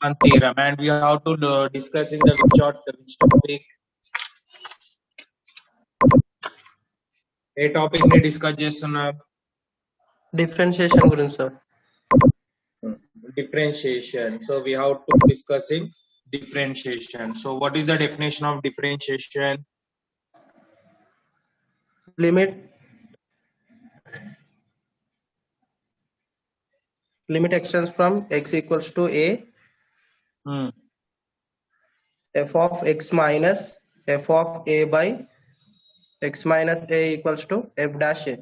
one theorem, and we have to discussing the which topic. A topic ని discuss చేస్తున్నారు? Differentiation గురించి sir. Differentiation. So we have to discussing differentiation. So what is the definition of differentiation? Limit extends from x equals to a f of x minus f of a by x minus a equals to f dash a.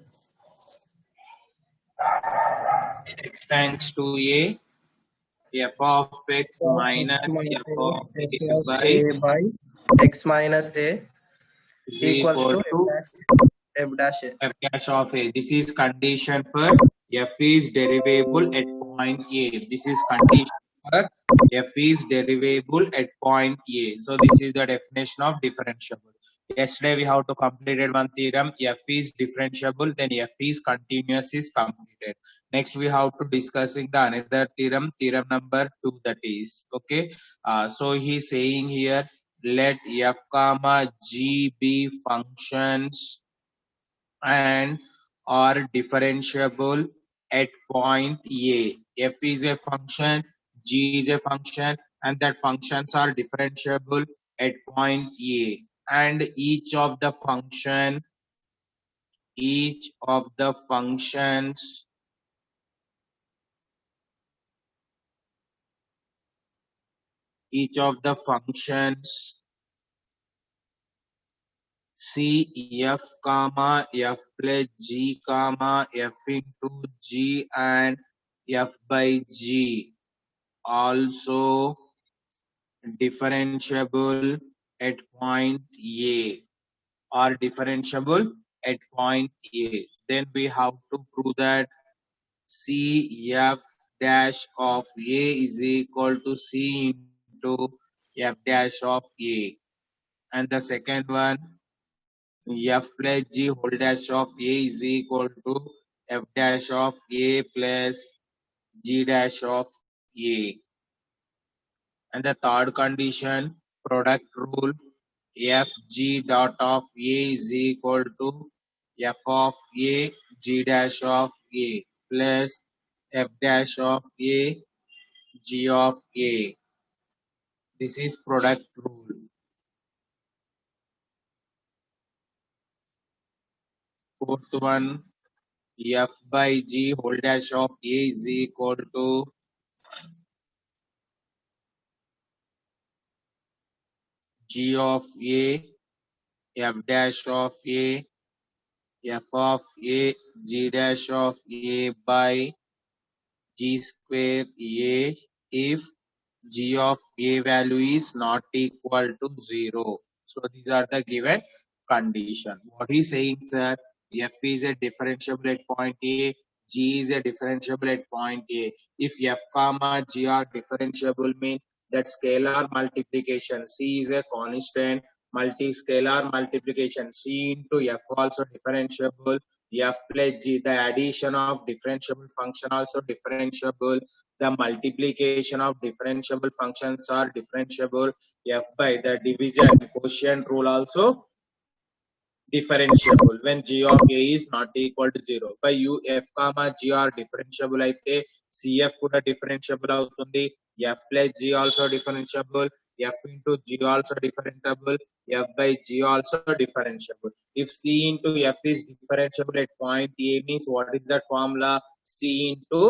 X tends to a f of x minus f of a by x minus a is equals equal to to f dash a. f dash of a. This is condition for f is derivable at point A. This is condition for f is derivable at point A. So this is the definition of differentiable. Yesterday we have to completed one theorem. F is differentiable, then f is continuous is completed. Next we have to discussing the another theorem, theorem number 2, that is okay. So he is saying here, let f comma g be functions and are differentiable at point A. F is a function, G is a function, and that functions are differentiable at point A. And each of the functions C f comma f plus g comma f into g and f by g also differentiable at point A, are differentiable at point A. Then we have to prove that C f dash of A is equal to C into f dash of A. And the second one, f plus g whole dash of A is equal to f dash of A plus g dash of A. And the third condition, product rule, f g dot of A is equal to f of A g dash of A plus f dash of A g of A. This is product rule. Fourth one, f by g whole dash of A is equal to g of A f dash of A f of A g dash of A by g square A if g of A value is not equal to 0. So these are the given condition. What he is saying, sir, f is a differentiable at point A, g is a differentiable at point A. If f comma g are differentiable, mean that scalar multiplication C is a constant, scalar multiplication C into f also differentiable, f plus g, the addition of differentiable function also differentiable, the multiplication of differentiable functions are differentiable, f by the division quotient rule also differentiable when g of A is not equal to 0. By u f comma g are differentiable అయితే cf కూడా differentiable అవుతుంది, f plus g also differentiable, f into g also differentiable, f by g also differentiable. If c into f is differentiable at point A, means what is that formula? C into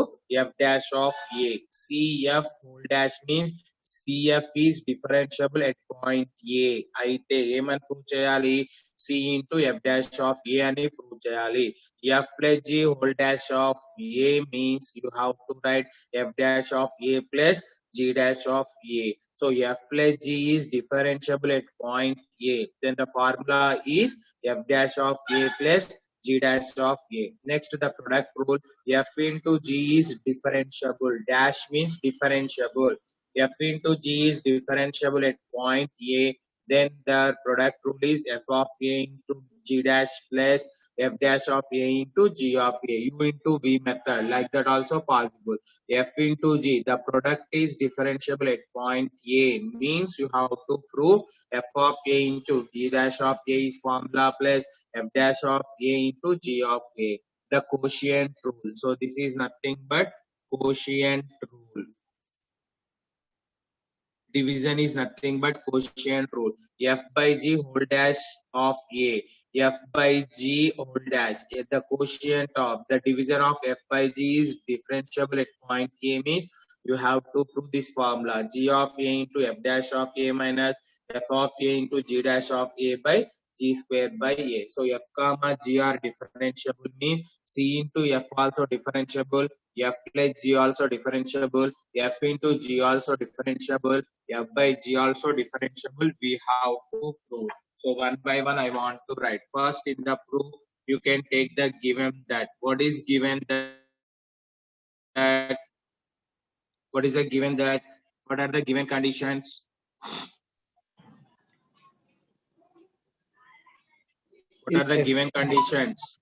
f dash of A. Cf whole dash means cf is differentiable at point A అయితే ఏమని prove చేయాలి? C into f dash of A అని prove చేయాలి. f plus g whole dash of A means you have to write f dash of A plus g dash of A. So f plus g is differentiable at point A. Then the formula is f dash of A plus g dash of A. Next, the product rule, f into g is differentiable. Dash means differentiable. F into g is differentiable at point A. Then the product rule is f of A into g dash plus f dash of a into g of a, u into v method, like that also possible. F into g, the product is differentiable at point A, means you have to prove f of a into g dash of a is formula plus f dash of a into g of a, the quotient rule. So this is nothing but quotient rule. Division is nothing but quotient rule. F by g whole dash of a, f by g whole dash, the quotient of the divisor of f by g is differentiable at point A, means you have to prove this formula, g of a into f dash of a minus f of a into g dash of a by g square by a. So f comma g are differentiable, means c into f also differentiable, f plus g also differentiable, f into g also differentiable, f by g also differentiable, we have to prove. So one by one I want to write. First in the proof, you can take the given that. What is given that? What is the given that? What are the given conditions? What are the given conditions?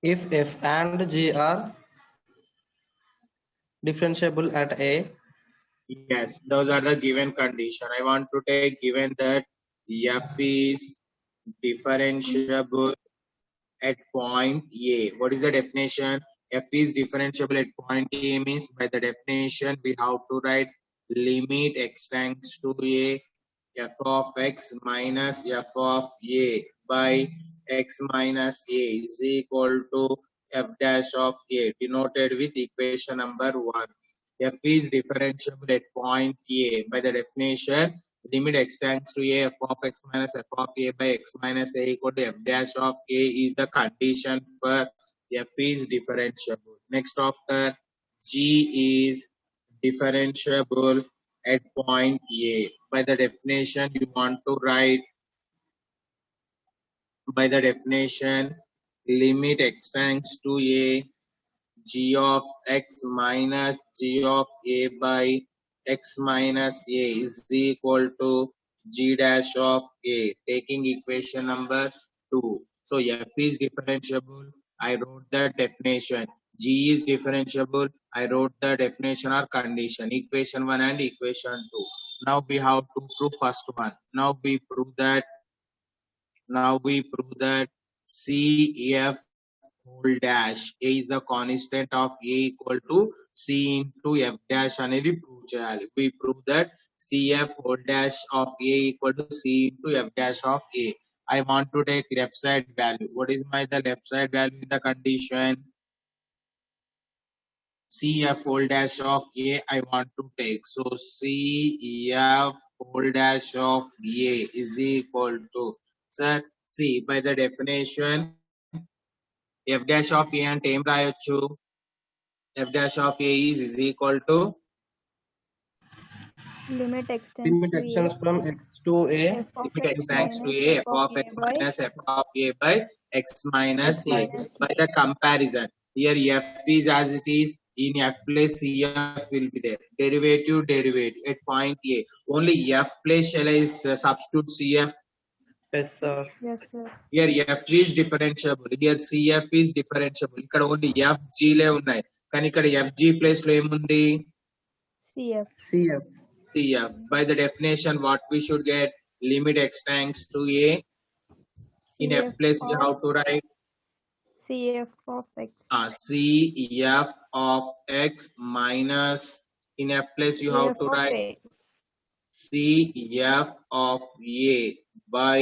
If f and g are differentiable at A, Yes, those are the given condition. I want to take given that f is differentiable at point A. What is the definition? F is differentiable at point A, means by the definition we have to write limit x tends to A, f of x minus f of A by x minus A is equal to f dash of A, denoted with equation number 1. F is differentiable at point A. By the definition, limit x tends to A, f of x minus f of A by x minus A equal to f dash of A is the condition for f is differentiable. Next, after G is differentiable at point A. By the definition, you want to write, by the definition, limit x tends to A, g of x minus g of a by x minus a is equal to g dash of a, taking equation number 2. So f is differentiable, I wrote the definition. G is differentiable, I wrote the definition or condition, equation 1 and equation 2. Now we have to prove first one. Now we prove that CF whole dash A is the constant of A equal to C into F dash అనేది prove చేయాలి. We prove that CF whole dash of A equal to C into F dash of A. I want to take left side value. What is the left side value in the condition? CF whole dash of A I want to take. So CF whole dash of A is equal to, sir, see, by the definition, f dash of A అంటే ఏం రాయొచ్చు? f dash of A is equal to limit x extends from x to A, limit x tends to A, f of x minus f of A by x minus A. By the comparison, here f is as it is, in f place CF will be there. Derivative at point A. Only f place shall I substitute CF? yes sir. Yes, sir. Here f is differentiable, here CF is differentiable. ఇక్కడ only f g లే ఉన్నాయి, కానీ ఇక్కడ fg place లో ఏముంది? CF. CF. CF. By the definition, what we should get? Limit x tends to A. In f place we have to write CF of x. CF of x minus, in f place you have to write CF of A by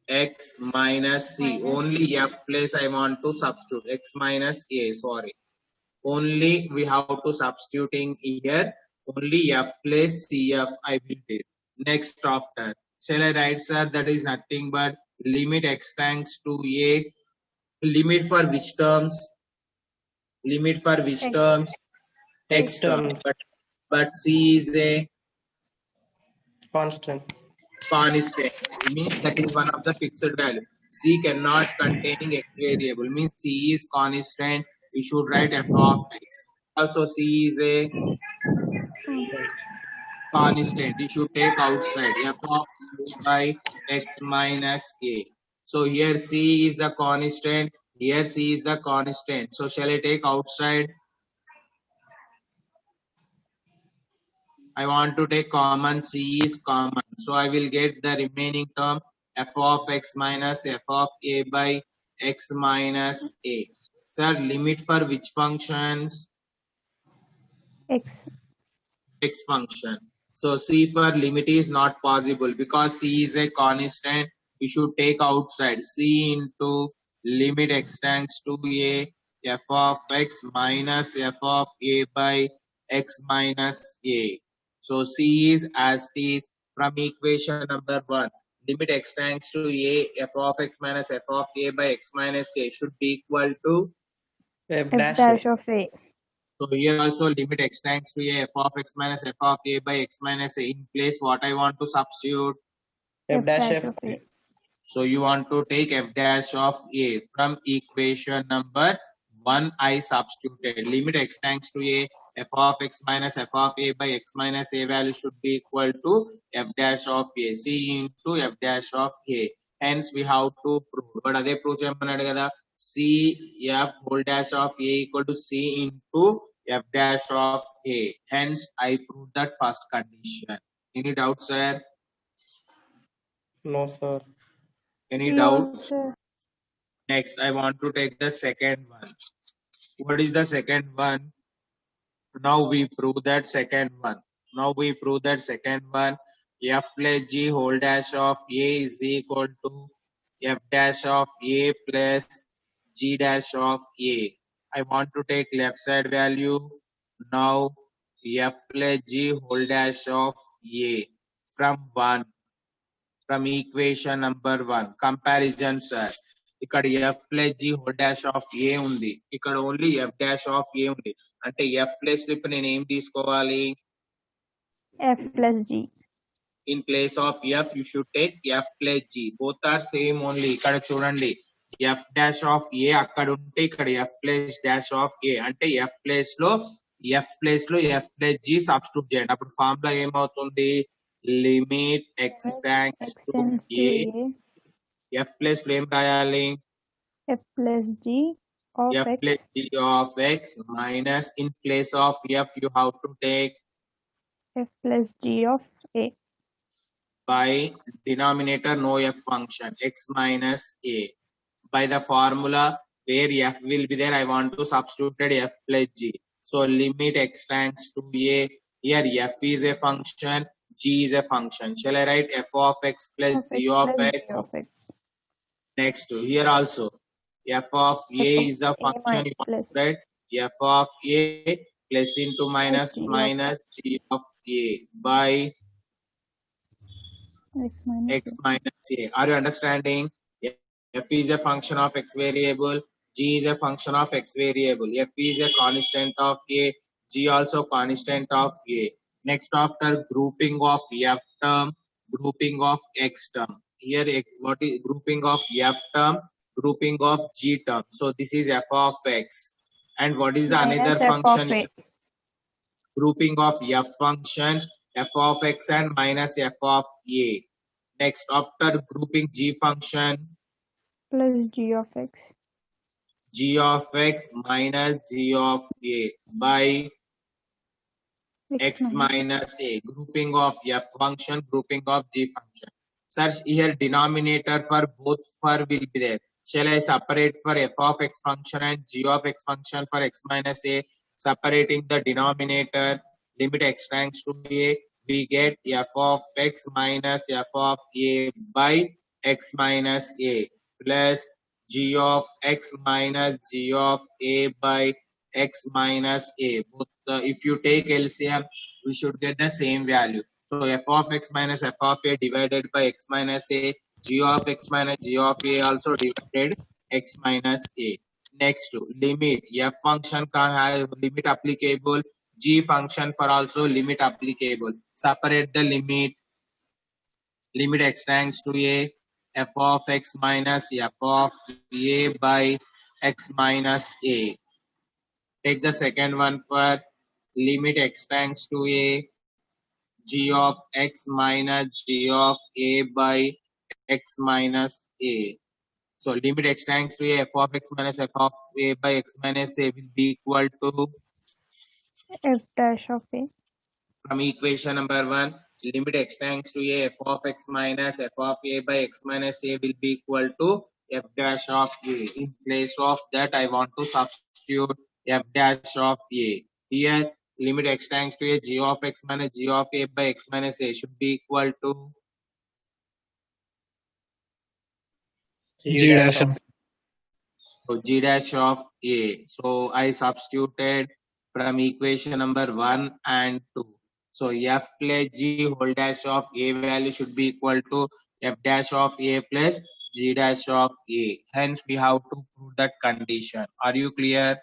x minus C. Only f place I want to substitute, x minus A, sorry. Only we have to substituting here, only f place CF I will do. Next after, shall I write, sir, that is nothing but limit x tends to A. Limit for which terms? Limit for which terms? X term. But C is a constant. It means that is one of the fixed value. C cannot containing x variable, means C is constant. We should write f of x. Also C is a constant. You should take outside f of by x minus A. So here C is the constant, here C is the constant. So shall I take outside? I want to take common, C is common. So I will get the remaining term f of x minus f of a by x minus a. Sir, limit for which functions? X. X function. So C for limit is not possible because C is a constant. You should take outside C into limit x tends to a f of x minus f of a by x minus a. So C is as it is from equation number 1. Limit x tends to a f of x minus f of a by x minus a should be equal to. F F dash dash A. of A. So here also limit x tends to a f of x minus f of a by x minus a. In place what I want to substitute. F dash F. of A. So you want to take f dash of a from equation number 1. I substituted limit x tends to a f of x minus f of a by x minus a value should be equal to f dash of a c into f dash of a. Hence we have to prove. But అదే prove చేయమన్నాడు కదా. C f whole dash of a equal to c into f dash of a. Hence I proved that first condition. Any doubts, sir? No, sir. Any No, doubts? sir. Next, I want to take the second one. What is the second one? Now we prove that second one. F plus g whole dash of a is equal to f dash of a plus g dash of a. I want to take left side value. Now f plus g whole dash of a from 1. From equation number 1. Comparison, sir. ఇక్కడ f plus g whole dash of a ఉంది. ఇక్కడ only f dash of a ఉంది. అంటే f plus ఇప్పుడు నేను ఏం తీసుకోవాలి? F plus G. In place of f you should take f plus g. Both are same only. ఇక్కడ చూడండి f డాష్ ఆఫ్ a అక్కడ ఉంటే ఇక్కడ f plus dash of a అంటే f ప్లస్ లో f ప్లస్ g సబ్స్టిట్యూట్ చేయండి. అప్పుడు formula ఏమవుతుంది? Limit x tends to a f plus లో ఏం రాయాలి? F plus G of f X. plus g of x minus in place of f you have to take F plus G of A. by denominator no f function x minus a. By the formula where f will be there, I want to substitute f plus g. So limit x tends to a. Here f is a function, g is a function. Shall I write f of x plus Of g X of plus x? G of X. Next here also f of a F of is the A function you want plus to write f of a plus into minus G of minus g of a by X minus x minus a. Are you understanding? F is a function of x variable, g is a function of x variable. F is a constant of a, g also constant of a. Next, after grouping of f term, grouping of x term. Here what is grouping of f term, grouping of g term. So this is f of x. And what is the minus another F function? of A. Grouping of f functions, f of x and minus f of a. Next, after grouping g function, Plus G of X. g of x minus g of a by x minus a. Grouping of f function, grouping of g function. Search here denominator for both for will be there. Shall I separate for f of x function and g of x function for x minus a? Separating the denominator, limit x tends to a, we get f of x minus f of a by x minus a plus g of x minus g of a by x minus a. Both, if you take LCM, we should get the same value. So f of x minus f of a divided by x minus a, g of x minus g of a also divided x minus a. Next, limit f function can have limit applicable, g function for also limit applicable. Separate the limit. Limit x tends to a, f of x minus f of a by x minus a. Take the second one for limit x tends to a, g of x minus g of a by x minus a. So limit x tends to a f of x minus f of a by x minus a will be equal to, F dash of A. from equation number 1, limit x tends to a f of x minus f of a by x minus a will be equal to f dash of a. In place of that, I want to substitute f dash of a. Here, limit x tends to a g of x minus g of a by x minus a should be equal to G dash of g dash of a. So I substituted from equation number 1 and 2. So f plus g whole dash of a value should be equal to f dash of a plus g dash of a. Hence we have to prove that condition. Are you clear?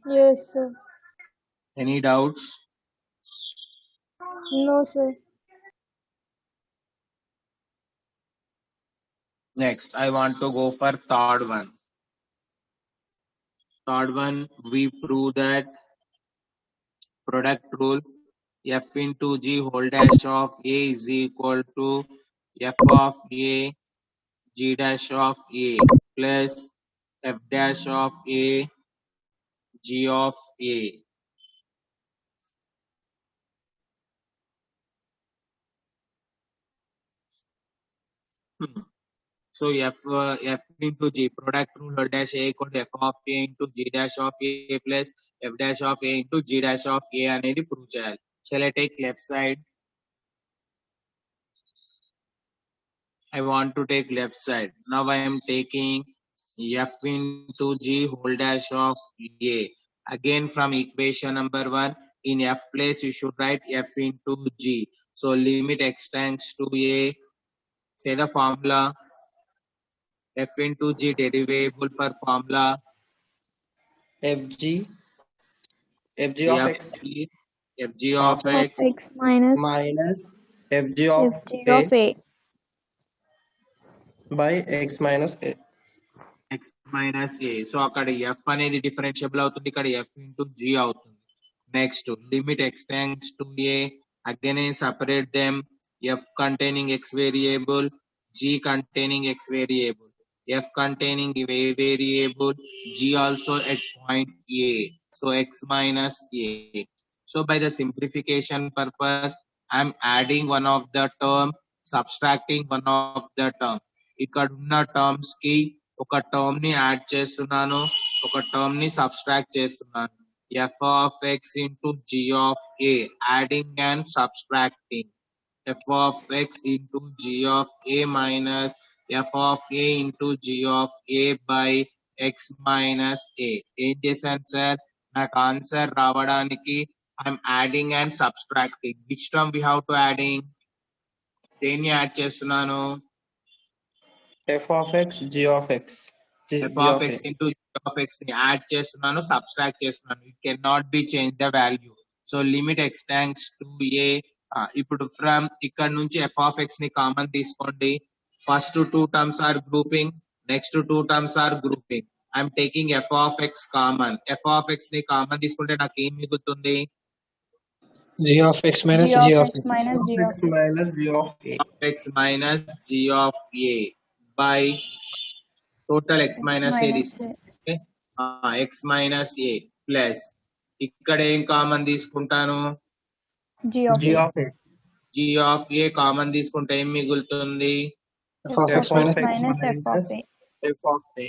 Yes, sir. Any doubts? No, sir. Next, I want to go for third one. Third one, we prove that product rule f into g whole dash of a is equal to f of a g dash of a plus f dash of a g of a. So f into g product rule whole dash a equal to f of a into g dash of a plus f dash of a into g dash of a అనేది prove చేయాలి. Shall I take left side? I want to take left side. Now I am taking f into g whole dash of a. Again from equation number 1, in f place you should write f into g. So limit x tends to a, say the formula, f into g derivable for formula fg of x fg of x X minus minus fg of Fg a of A. by x minus a. x minus a. So అక్కడ f అనేది differentiable అవుతుంది, ఇక్కడ f into g అవుతుంది. Next limit x tends to a, again I separate them, f containing x variable, g containing x variable, f containing a variable, g also at point a, so x minus a. So by the simplification purpose, I am adding one of the term, subtracting one of the term. ఇక్కడ ఉన్న terms కి ఒక term ని add చేస్తున్నాను, ఒక term ని subtract చేస్తున్నాను. f of x into g of a, adding and subtracting. f of x into g of a minus f of a into g of a by x minus a. ఏం చేశాను sir, నాకు answer రావడానికి I'm adding and subtracting. Which term we have to adding, దేన్ని add చేస్తున్నాను, f of x g of x f of x into g of x ని add చేస్తున్నాను, subtract చేస్తున్నాను. It can not be change the value. So limit x tends to a. ఇప్పుడు from ఇక్కడ నుంచి f of x ని common తీసుకోండి. First 2 terms are grouping, next 2 terms are grouping. I'm taking f of x common. f of x ని common తీసుకుంటే నాకు ఏం మిగులుతుంది, g of x minus G g of of X minus G of x minus g of a x minus g of a by total x minus a minus తీసుకుంటే x minus a plus ఇక్కడ ఏం common తీసుకుంటాను, G of g A. of a g of a common తీసుకుంటే ఏం మిగులుతుంది, f of x F of minus X minus F of A. f of a.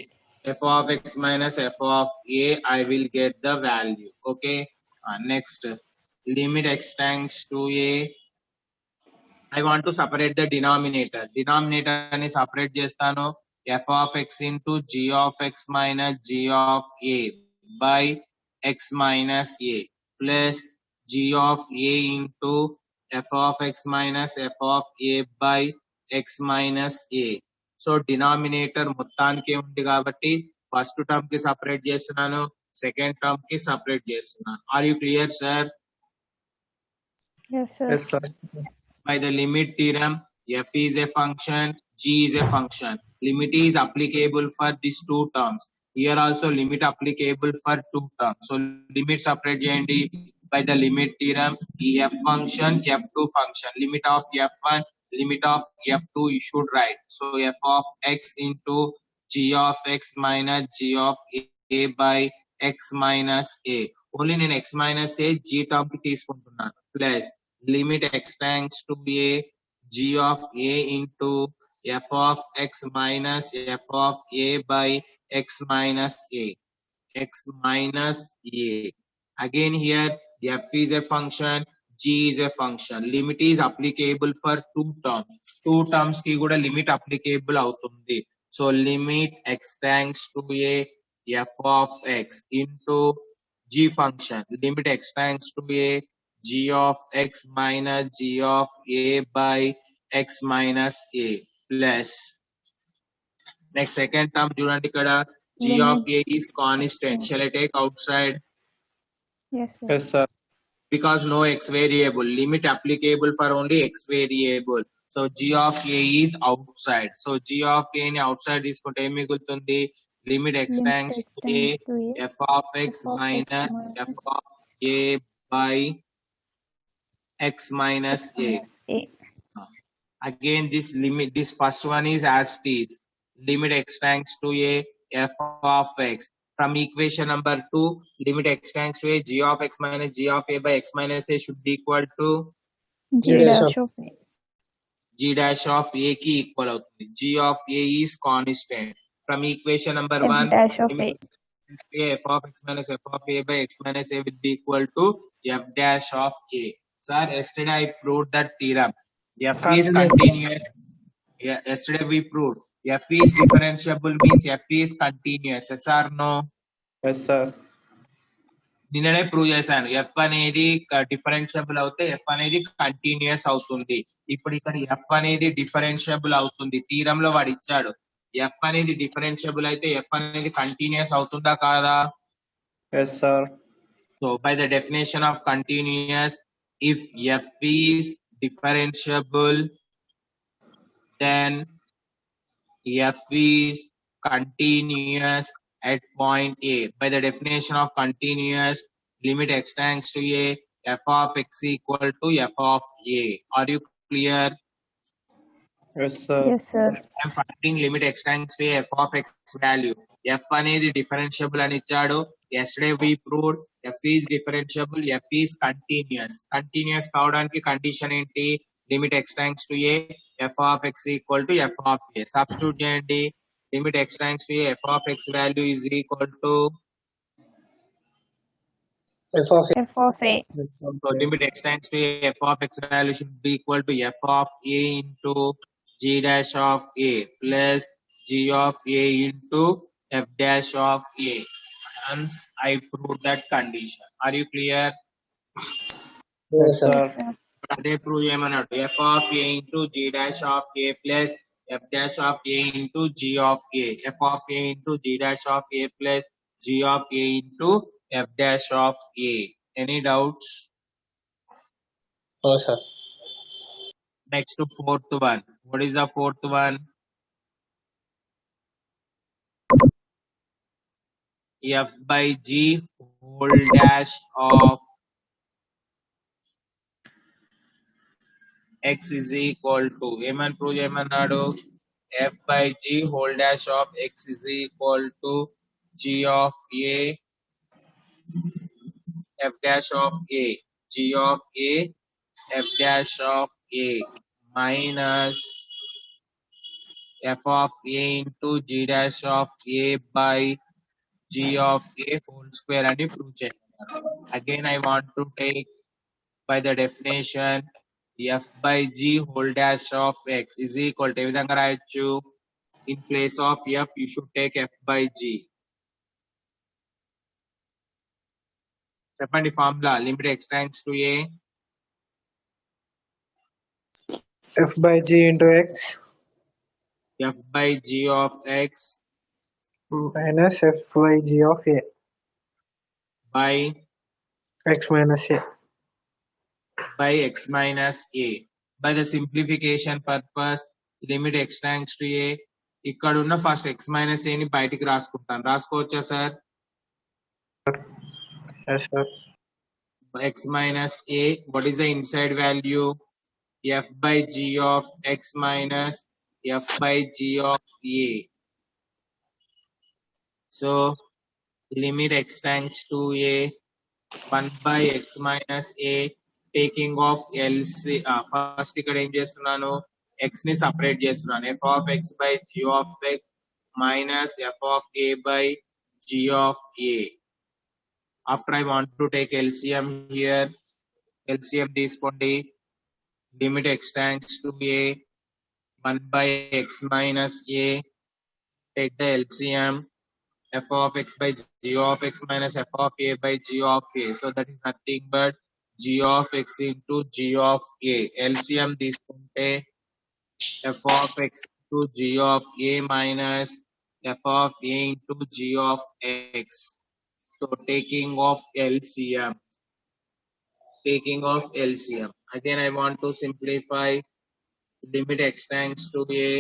f of x minus f of a. I will get the value. Okay. Next, limit x tends to a. I want to separate the denominator. Denominator ni separate చేస్తాను. f of x into g of x minus g of a by x minus a plus g of a into f of x minus f of a by x minus a. So denominator మొత్తానికి ఉంది కాబట్టి first term కి separate చేస్తున్నాను, second term కి separate చేస్తున్నాను. Are you clear sir? Yes, sir. Yes, sir. By the limit theorem, f is a function, g is a function. Limit is applicable for these two terms. Here also limit applicable for two terms. So limit separate చేయండి. By the limit theorem, f function, f2 function. Limit of f1 limit of f2 you should write. So f of x into g of x minus g of a by x minus a. Only నేను x minus a g term కి తీసుకుంటున్నాను plus limit x tends to a g of a into f of x minus f of a by x minus a. X minus a. Again here f is a function, g is a function. Limit is applicable for two terms. Two terms ki kuda limit applicable avutundi. So limit x tends to a f of x into g function. Limit x tends to a g of x minus g of a by x minus a plus next second term చూడండి ఇక్కడ g of a is constant. Shall I take outside? Yes, sir. Yes, sir. Because no x variable. Limit applicable for only x variable. So g of a is outside. So g of a ni outside తీసుకుంటే ఏం మిగులుతుంది? Limit x Limit tends x to a tends to a f of x f of x minus minus f of a by x minus a. a. Again this limit, this first one is as it is. Limit x tends to a f of x. From equation number 2, limit x tends to a g of x minus g of a by x minus a should be equal to G dash dash of a. g dash of a ki equal avutundi. G of a is constant. From equation number F 1, dash of a. limit x tends to a f of x minus f of a by x minus a will be equal to f dash of a. Sir, yesterday I proved that theorem. F is continuous. Yeah, yesterday we proved f is differentiable means f is continuous. Yes or no? Yes, sir. నిన్ననే prove చేశాను F అనేది differentiable అవుతే F అనేది continuous అవుతుంది. ఇప్పుడు ఇక్కడ F అనేది differentiable అవుతుంది. తీరంలో వాడు ఇచ్చాడు ఎఫ్ అనేది డిఫరెన్షియబుల్ అయితే ఎఫ్ అనేది కంటిన్యూస్ అవుతుందా కాదా? Yes, sir. So by the definition of continuous, if F is differentiable then f is continuous at point A. By the definition of continuous, limit x tends to a f of x equal to f of a. Are you clear? Yes, sir. Yes, sir. I am finding limit x tends to a f of x value. f అనేది differentiable అని ఇచ్చాడు. Yesterday we proved f is differentiable, f is continuous. Continuous కావడానికి condition ఏంటి? limit x tends to a f of x equal to f of a. Substitute చేయండి. Limit x tends to a f of x value is equal to f of a. F of a. so limit x tends to a f of x value should be equal to f of a into g dash of a plus g of a into f dash of a. Hence I proved that condition. Are you clear? Yes, sir. Yes, sir. అదే prove చేయమన్నాడు. f of a into g dash of a plus f dash of a into g of a. f of a into g dash of a plus g of a into f dash of a. Any doubts? No, sir. Next to fourth one. What is the fourth one? f by g whole dash of x is equal to ఏమని prove చేయమన్నాడు? f by g whole dash of x is equal to g of a f dash of a, g of a f dash of a minus f of a into g dash of a by g of a whole square అని prove చేయమన్నారు. Again I want to take by the definition f by g whole dash of x is equal to ఏ విధంగా రాయొచ్చు? In place of f you should take f by g. చెప్పండి formula. Limit x tends to a f by g into x f by g of x minus f by g of a by x minus a. x minus a. By the simplification purpose, limit x tends to a. ఇక్కడ ఉన్న first x minus a ని బయటికి రాసుకుంటాను. రాసుకోవచ్చా sir? Yes, sir. x minus a, what is the inside value? f by g of x minus f by g of a. So limit x tends to a 1 by x minus a taking off LC. First ఇక్కడ ఏం చేస్తున్నాను, x ని separate చేస్తున్నాను. f of x by g of x minus f of a by g of a. After I want to take LCM here, LCM తీసుకోండి. Limit x tends to a 1 by x minus a. Take the LCM. F of x by g of x minus f of a by g of a. So that is nothing but g of x into g of a. LCM తీసుకుంటే f of x into g of a minus f of a into g of x. So taking off LCM. Again, I want to simplify. Limit x tends to a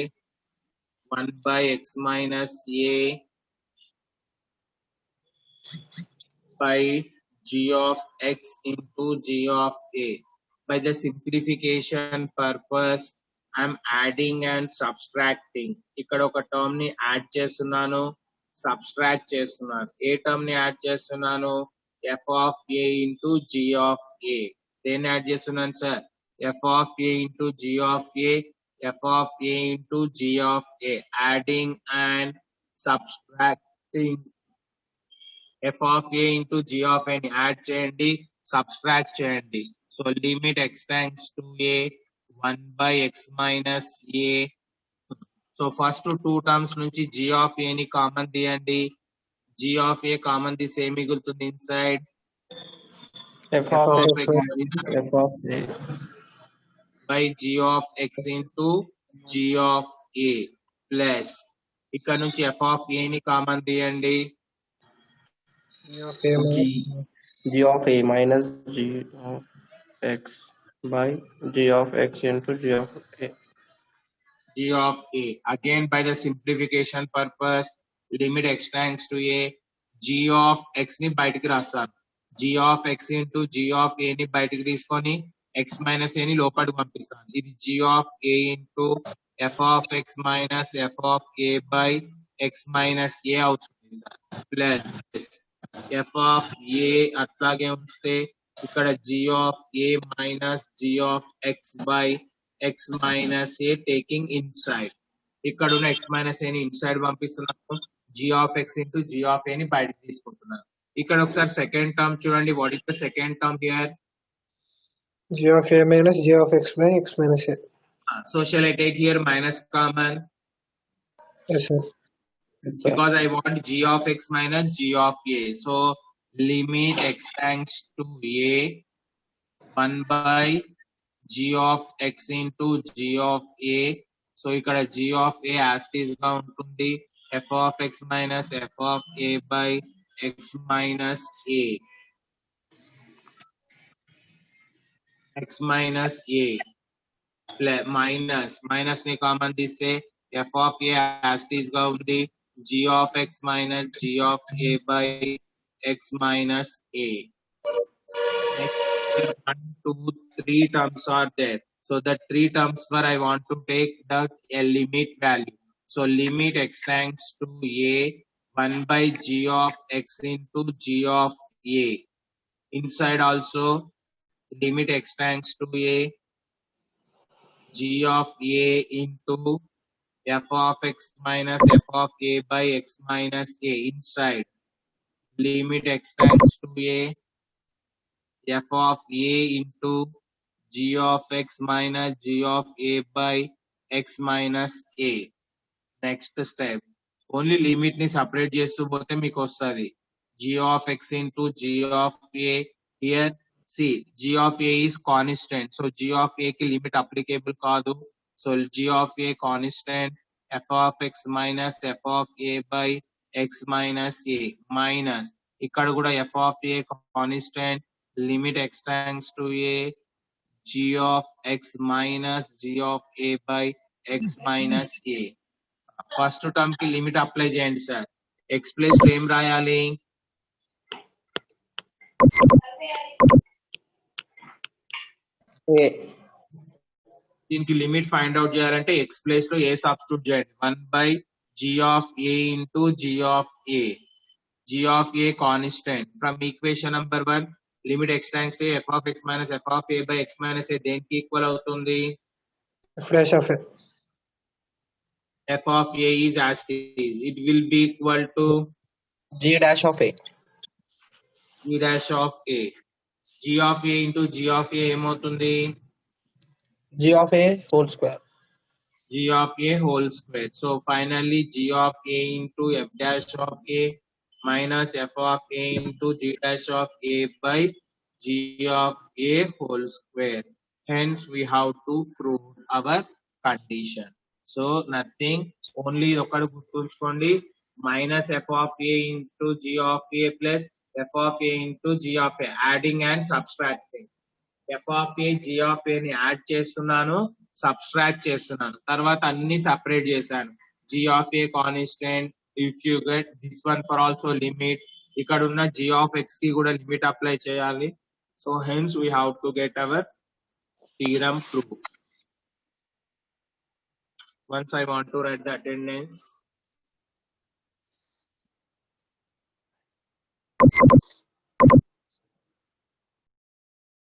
1 by x minus a by g of x into g of a. By the simplification purpose, I am adding and subtracting. ఇక్కడ ఒక term ని add చేస్తున్నాను, subtract చేస్తున్నాను. ఏ term ని add చేస్తున్నాను? f of a into g of a. దేన్ని add చేస్తున్నాను sir? f of a into g of a, f of a into g of a. Adding and subtracting. f of a into g of a ని add చేయండి, subtract చేయండి. So limit x tends to a 1 by x minus a. So first two terms నుంచి g of a ని common తీయండి. g of a common తీస్తే ఏం మిగులుతుంది inside? f of x minus f of a by g of x into g of a plus ఇక్కడ నుంచి f of a ని common తీయండి. G of a g of a minus g of x by g of x into g of a. G of a. Again, by the simplification purpose, limit x tends to a. G of x ని బయటికి రాస్తాను. G of x into g of a ని బయటికి తీసుకొని x minus a ని లోపలికి పంపిస్తాను. ఇది g of a into f of x minus f of a by x minus a అవుతుంది sir. Plus f of a అట్లాగే ఉంచితే ఇక్కడ g of a minus g of x by x minus a taking inside. ఇక్కడ ఉన్న x minus a ని inside పంపిస్తున్నాను. g of x into g of a ని బయటకు తీసుకుంటున్నాను. ఇక్కడ ఒకసారి సెకండ్ టర్మ్ చూడండి. What is the second term here? G of a minus g of x by x minus a. So shall I take here minus common? Yes, sir. Because I want g of x minus g of a. So limit x tends to a 1 by g of x into g of a. So ఇక్కడ g of a as it is గా ఉంటుంది. f of x minus f of a by x minus a. x minus a minus ని common తీస్తే f of a as it is గా ఉంది. g of x minus g of a by x minus a. Next, 1, 2, 3 terms are there. So the 3 terms where I want to take the limit value. So limit x tends to a 1 by g of x into g of a. Inside also limit x tends to a g of a into f of x minus f of a by x minus a. Inside limit x tends to a f of a into g of x minus g of a by x minus a. Next step, only limit ని separate చేస్తూ పోతే మీకు వస్తుంది g of x into g of a. Here see, g of a is constant, so g of a కి limit applicable కాదు. So g of a constant, f of x minus f of a by x minus a minus ఇక్కడ కూడా f of a constant, limit x tends to a g of x minus g of a by x minus a. First term కి limit apply చేయండి sir. X place ఏం రాయాలి? a దీనికి limit find out చేయాలంటే X place లో ఏ substitute చేయండి 1/g of a into g of a. g of a constant from equation number 1 limit x tends to f of x minus f of a by x minus a దేనికి equal అవుతుంది? F dash of a. f of a is as it is. It will be equal to g dash of a. g dash of a. g of a into g of a ఏమవుతుంది? g of a whole square. g of a whole square. So finally g of a into f dash of a minus f of a into g dash of a by g of a whole square. Hence we have to prove our condition. So nothing, only ఒకటి గుర్తుంచుకోండి, minus f of a into g of a plus f of a into g of a, adding and subtracting. f of a g of a ని add చేస్తున్నాను, subtract చేస్తున్నాను, తర్వాత అన్ని separate చేశాను. g of a constant, if you get this one for also limit, ఇక్కడ ఉన్న g of x కి కూడా లిమిట్ అప్లై చేయాలి. So hence we have to get our theorem proof. Once I want to write the attendance.